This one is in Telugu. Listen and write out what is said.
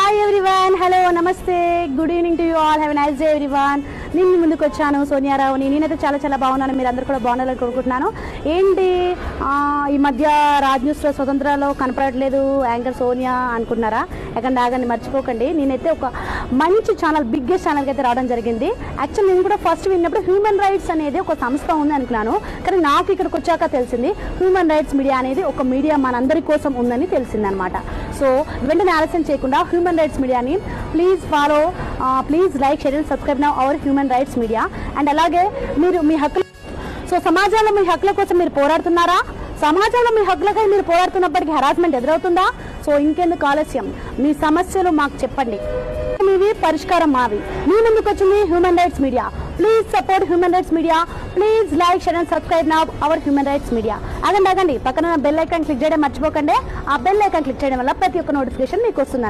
హాయ్ ఎవ్రీవన్, హలో, నమస్తే, good evening to you all. Have a nice day everyone. నేను మీ ముందుకు వచ్చాను సోనియారావుని. నేనైతే చాలా బాగున్నాను, మీరు అందరూ కూడా బాగున్నారని కోరుకుంటున్నాను. ఏంటి ఈ మధ్య రాజ్ న్యూస్లో స్వతంత్రాలో కనపడట్లేదు యాంకర్ సోనియా అనుకుంటున్నారా? ఎక్కడ ఆగండి, మర్చిపోకండి. నేనైతే ఒక మంచి ఛానల్, బిగ్గెస్ట్ ఛానల్కి అయితే రావడం జరిగింది. యాక్చువల్ నేను కూడా ఫస్ట్ విన్నప్పుడు హ్యూమన్ రైట్స్ అనేది ఒక సంస్థ ఉంది అనుకున్నాను, కానీ నాకు ఇక్కడికి వచ్చాక తెలిసింది హ్యూమన్ రైట్స్ మీడియా అనేది ఒక మీడియా మనందరి కోసం ఉందని తెలిసిందనమాట. సో వెంటనే ఆలస్యం చేయకుండా హ్యూమన్ రైట్స్ మీడియాని please follow, please like, share and subscribe now our human rights media. And అలాగే మీరు మీ హక్కులు, సో సమాజంలో మీ హక్కుల కోసం మీరు పోరాడుతున్నారా? సమాజంలో మీ హక్కులకై మీరు పోరాడుతున్నప్పటికీ హెరాస్మెంట్ ఎదురవుతుందా? సో ఇంకెందుకు ఆలస్యం, మీ సమస్యలు మాకు చెప్పండి, మీవి పరిష్కారం మావి. మీ ముందుకు వచ్చింది human rights media. Please support human rights media. Please like, share and subscribe now our human rights media. ఆగండి, పక్కన బెల్ ఐకాన్ క్లిక్ చేయడం మర్చిపోకండి. ఆ బెల్ ఐకాన్ క్లిక్ చేయడం వల్ల ప్రతి ఒక్క నోటిఫికేషన్ మీకు వస్తుంది.